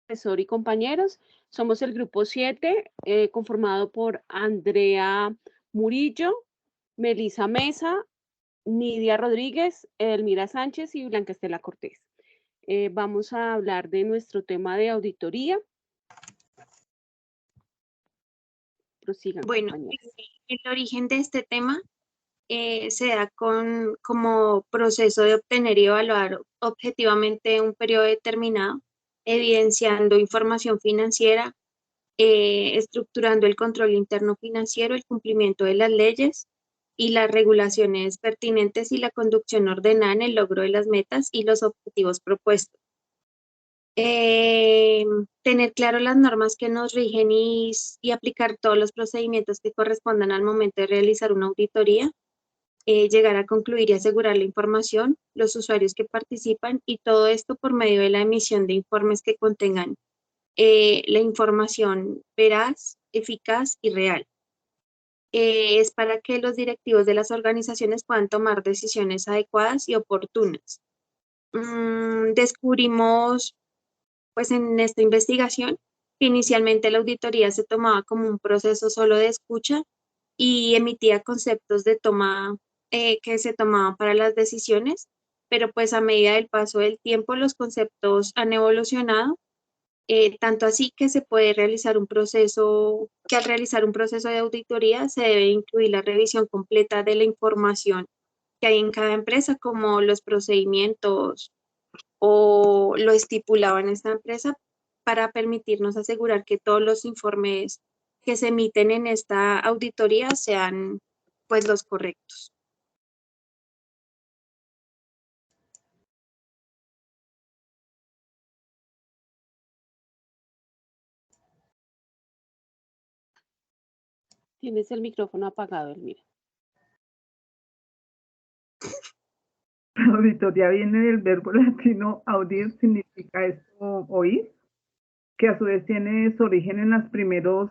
profesor y compañeros. Somos el grupo 7, conformado por Andrea Murillo, Melisa Mesa, Nidia Rodríguez, Elmira Sánchez y Blanca Estela Cortés. Vamos a hablar de nuestro tema de auditoría. Prosigan, bueno, compañeros. el origen de este tema se da como proceso de obtener y evaluar objetivamente un periodo determinado, evidenciando información financiera, estructurando el control interno financiero, el cumplimiento de las leyes y las regulaciones pertinentes y la conducción ordenada en el logro de las metas y los objetivos propuestos. Tener claro las normas que nos rigen y aplicar todos los procedimientos que correspondan al momento de realizar una auditoría, llegar a concluir y asegurar la información, los usuarios que participan y todo esto por medio de la emisión de informes que contengan la información veraz, eficaz y real. Es para que los directivos de las organizaciones puedan tomar decisiones adecuadas y oportunas. Descubrimos, pues en esta investigación, que inicialmente la auditoría se tomaba como un proceso solo de escucha y emitía conceptos de toma que se tomaban para las decisiones, pero pues a medida del paso del tiempo los conceptos han evolucionado, tanto así que se puede realizar un proceso, que al realizar un proceso de auditoría se debe incluir la revisión completa de la información que hay en cada empresa, como los procedimientos o lo estipulado en esta empresa, para permitirnos asegurar que todos los informes que se emiten en esta auditoría sean pues los correctos. Tienes el micrófono apagado, Elmira. Auditoría viene del verbo latino audir, significa esto, oír, que a su vez tiene su origen en los primeros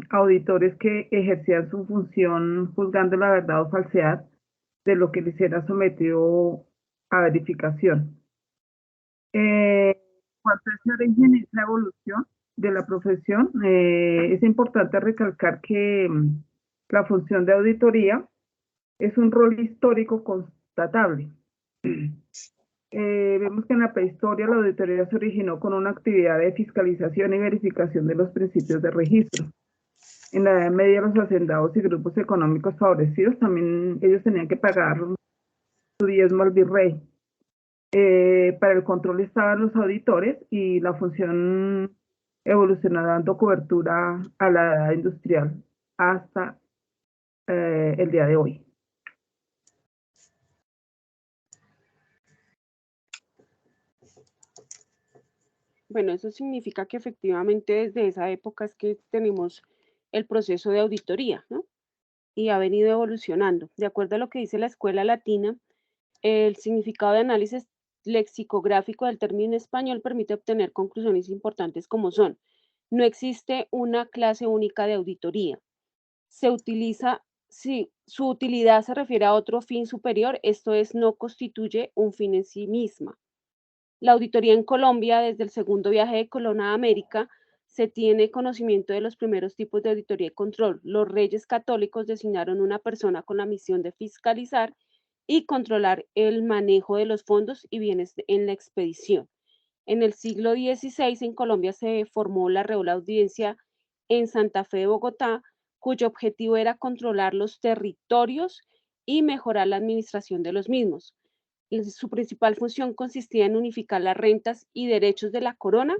auditores que ejercían su función juzgando la verdad o falsedad de lo que les era sometido a verificación. Cuanto a ese origen y esa evolución de la profesión, es importante recalcar que la función de auditoría es un rol histórico constatable. Vemos que en la prehistoria la auditoría se originó con una actividad de fiscalización y verificación de los principios de registro. En la Edad Media los hacendados y grupos económicos favorecidos también ellos tenían que pagar su diezmo al virrey. Para el control estaban los auditores y la función evolucionó dando cobertura a la edad industrial hasta el día de hoy. Bueno, eso significa que efectivamente desde esa época es que tenemos el proceso de auditoría, ¿no? Y ha venido evolucionando. De acuerdo a lo que dice la Escuela Latina, el significado de análisis lexicográfico del término español permite obtener conclusiones importantes como son: no existe una clase única de auditoría. Se utiliza, si su utilidad se refiere a otro fin superior, esto es, no constituye un fin en sí misma. La auditoría en Colombia, desde el segundo viaje de Colón a América, se tiene conocimiento de los primeros tipos de auditoría y control. Los reyes católicos designaron una persona con la misión de fiscalizar y controlar el manejo de los fondos y bienes en la expedición. En el siglo XVI en Colombia se formó la Real Audiencia en Santa Fe de Bogotá, cuyo objetivo era controlar los territorios y mejorar la administración de los mismos. Su principal función consistía en unificar las rentas y derechos de la corona,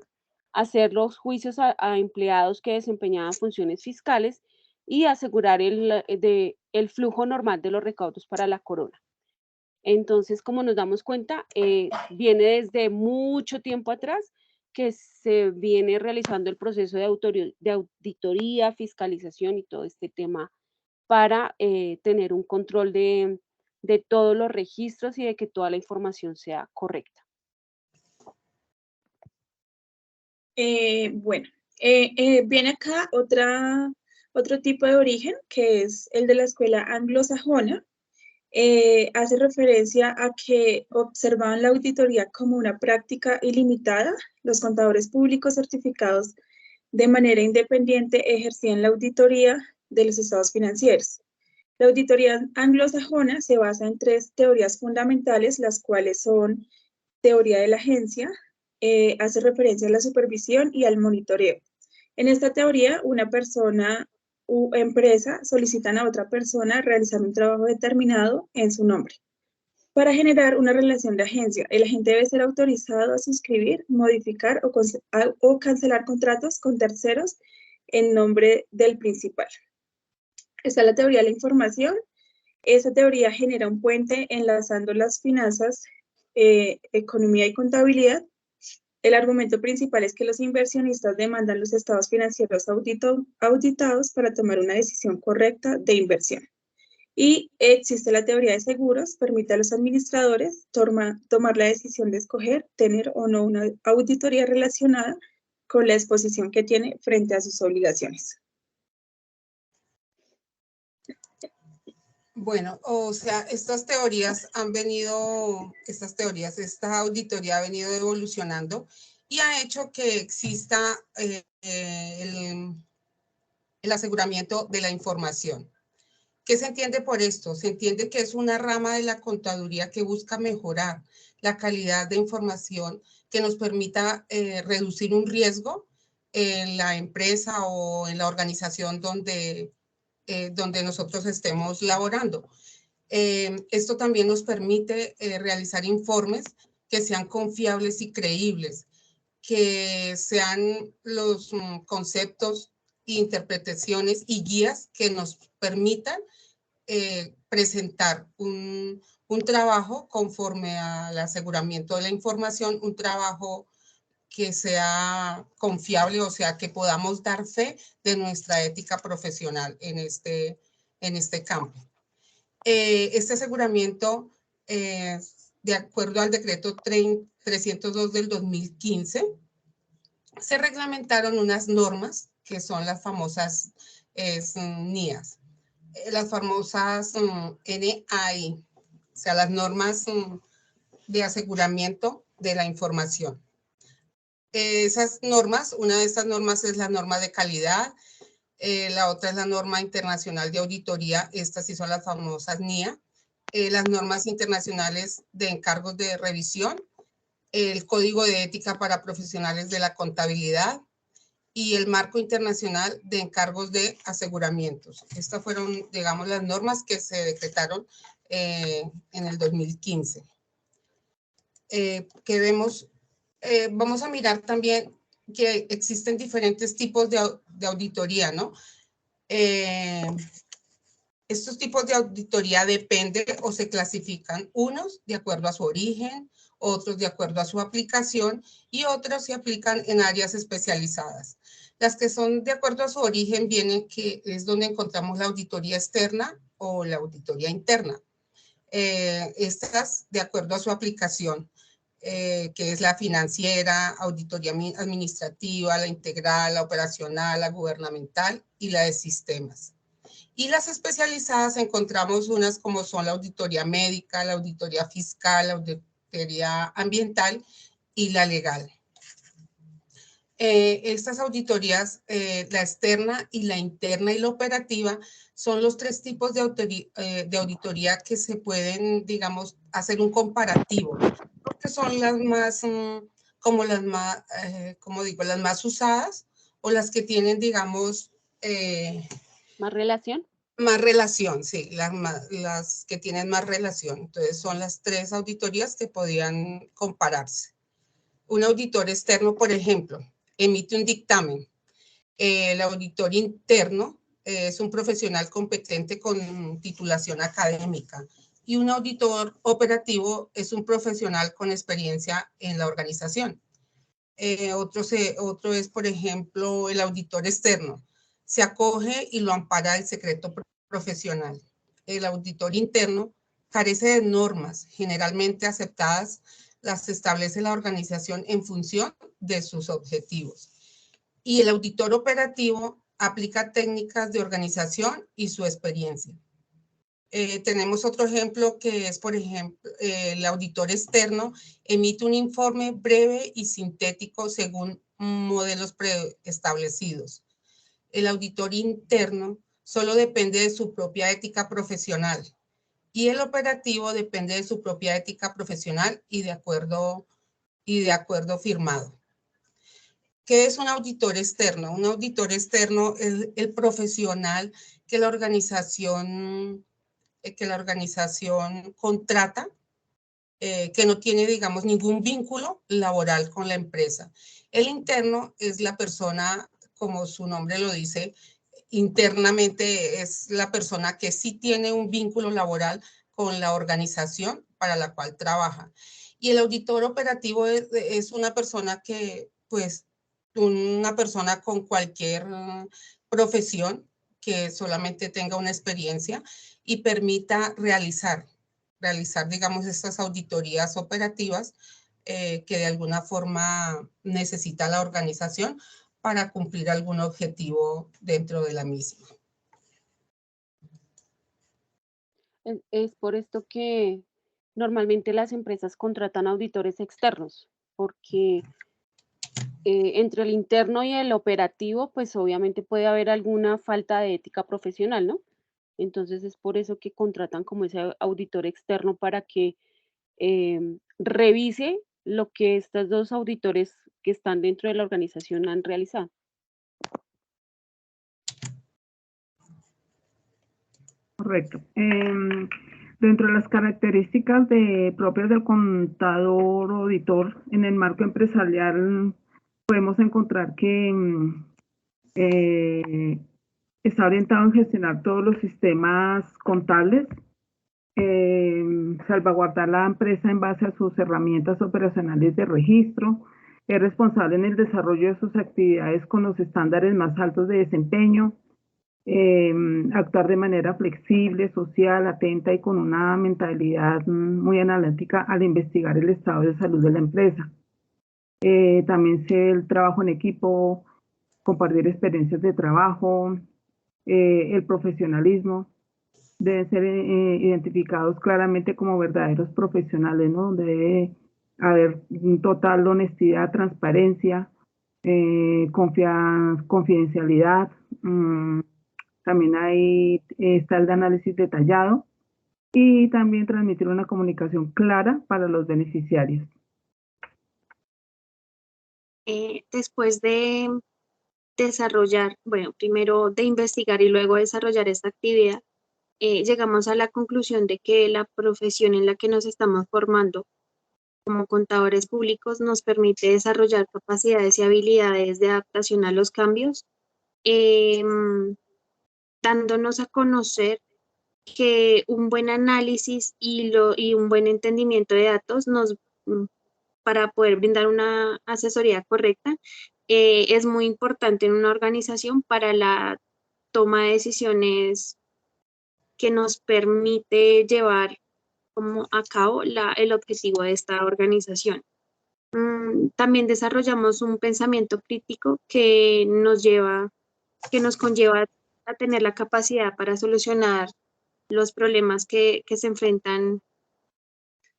hacer los juicios a empleados que desempeñaban funciones fiscales y asegurar el flujo normal de los recaudos para la corona. Entonces, como nos damos cuenta, viene desde mucho tiempo atrás que se viene realizando el proceso de auditoría, fiscalización y todo este tema para tener un control de todos los registros y de que toda la información sea correcta. Bueno, viene acá otro tipo de origen, que es el de la escuela anglosajona, hace referencia a que observaban la auditoría como una práctica ilimitada. Los contadores públicos certificados de manera independiente ejercían la auditoría de los estados financieros. La auditoría anglosajona se basa en 3 teorías fundamentales, las cuales son teoría de la agencia, hace referencia a la supervisión y al monitoreo. En esta teoría, una persona u empresa solicitan a otra persona realizar un trabajo determinado en su nombre. Para generar una relación de agencia, el agente debe ser autorizado a suscribir, modificar o cancelar contratos con terceros en nombre del principal. Está la teoría de la información. Esa teoría genera un puente enlazando las finanzas, economía y contabilidad. El argumento principal es que los inversionistas demandan los estados financieros auditados para tomar una decisión correcta de inversión. Y existe la teoría de seguros, permite a los administradores tomar la decisión de escoger, tener o no una auditoría relacionada con la exposición que tiene frente a sus obligaciones. Bueno, o sea, estas teorías han venido, esta auditoría ha venido evolucionando y ha hecho que exista el aseguramiento de la información. ¿Qué se entiende por esto? Se entiende que es una rama de la contaduría que busca mejorar la calidad de información que nos permita reducir un riesgo en la empresa o en la organización donde nosotros estemos laborando. Esto también nos permite realizar informes que sean confiables y creíbles, que sean los conceptos, interpretaciones y guías que nos permitan presentar un trabajo conforme al aseguramiento de la información, un trabajo que sea confiable, o sea, que podamos dar fe de nuestra ética profesional en este campo. Este aseguramiento, de acuerdo al decreto 302 del 2015, se reglamentaron unas normas que son las famosas NIAs, las famosas NAI, o sea, las normas de aseguramiento de la información. Esas normas, una de estas normas es la norma de calidad, la otra es la norma internacional de auditoría, estas sí son las famosas NIA, las normas internacionales de encargos de revisión, el código de ética para profesionales de la contabilidad y el marco internacional de encargos de aseguramientos. Estas fueron, digamos, las normas que se decretaron en el 2015. Que vemos, vamos a mirar también que existen diferentes tipos de auditoría, ¿no? Estos tipos de auditoría dependen o se clasifican unos de acuerdo a su origen, otros de acuerdo a su aplicación y otros se aplican en áreas especializadas. Las que son de acuerdo a su origen vienen que es donde encontramos la auditoría externa o la auditoría interna. Estas de acuerdo a su aplicación, que es la financiera, auditoría administrativa, la integral, la operacional, la gubernamental y la de sistemas. Y las especializadas encontramos unas como son la auditoría médica, la auditoría fiscal, la auditoría ambiental y la legal. Estas auditorías, la externa y la interna y la operativa, son los 3 tipos de auditoría que se pueden, digamos, hacer un comparativo, porque son las más, como las más, como digo, las más usadas o las que tienen, digamos, ¿Más relación? Más relación, sí, las que tienen más relación. Entonces son las 3 auditorías que podían compararse. Un auditor externo, por ejemplo, emite un dictamen. El auditor interno es un profesional competente con titulación académica y un auditor operativo es un profesional con experiencia en la organización. Otro es, por ejemplo, el auditor externo. Se acoge y lo ampara el secreto profesional. El auditor interno carece de normas generalmente aceptadas, las establece la organización en función de sus objetivos. Y el auditor operativo aplica técnicas de organización y su experiencia. Tenemos otro ejemplo que es, por ejemplo, el auditor externo emite un informe breve y sintético según modelos preestablecidos. El auditor interno solo depende de su propia ética profesional y el operativo depende de su propia ética profesional y de acuerdo firmado. ¿Qué es un auditor externo? Un auditor externo es el profesional que la organización contrata, que no tiene, digamos, ningún vínculo laboral con la empresa. El interno es la persona, como su nombre lo dice, internamente es la persona que sí tiene un vínculo laboral con la organización para la cual trabaja. Y el auditor operativo es una persona que, pues, una persona con cualquier profesión que solamente tenga una experiencia y permita realizar, digamos, estas auditorías operativas que de alguna forma necesita la organización para cumplir algún objetivo dentro de la misma. Es por esto que normalmente las empresas contratan auditores externos, porque entre el interno y el operativo, pues obviamente puede haber alguna falta de ética profesional, ¿no? Entonces es por eso que contratan como ese auditor externo para que revise lo que estos dos auditores que están dentro de la organización han realizado. Correcto. Dentro de las características propias del contador o auditor en el marco empresarial, podemos encontrar que está orientado en gestionar todos los sistemas contables, salvaguardar la empresa en base a sus herramientas operacionales de registro, es responsable en el desarrollo de sus actividades con los estándares más altos de desempeño, actuar de manera flexible, social, atenta y con una mentalidad muy analítica al investigar el estado de salud de la empresa. También el trabajo en equipo, compartir experiencias de trabajo, el profesionalismo, deben ser identificados claramente como verdaderos profesionales, ¿no? Debe haber total honestidad, transparencia, confidencialidad. También está el de análisis detallado y también transmitir una comunicación clara para los beneficiarios. Después de desarrollar, bueno, primero de investigar y luego desarrollar esta actividad, llegamos a la conclusión de que la profesión en la que nos estamos formando como contadores públicos nos permite desarrollar capacidades y habilidades de adaptación a los cambios, dándonos a conocer que un buen análisis y un buen entendimiento de datos para poder brindar una asesoría correcta es muy importante en una organización para la toma de decisiones que nos permite llevar como a cabo el objetivo de esta organización. También desarrollamos un pensamiento crítico que nos conlleva a tener la capacidad para solucionar los problemas que se enfrentan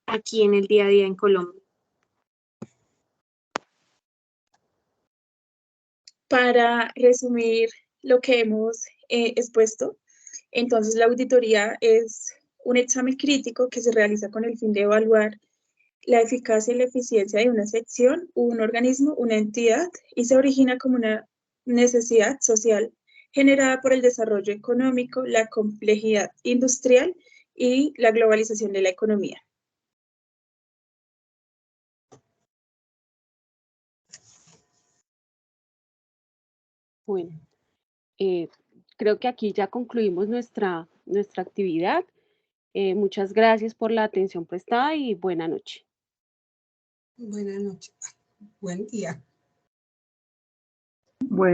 aquí en el día a día en Colombia. Para resumir lo que hemos expuesto, entonces la auditoría es un examen crítico que se realiza con el fin de evaluar la eficacia y la eficiencia de una sección, un organismo, una entidad, y se origina como una necesidad social generada por el desarrollo económico, la complejidad industrial y la globalización de la economía. Bueno, creo que aquí ya concluimos nuestra actividad. Muchas gracias por la atención prestada y buena noche. Buenas noches. Buen día. Bueno.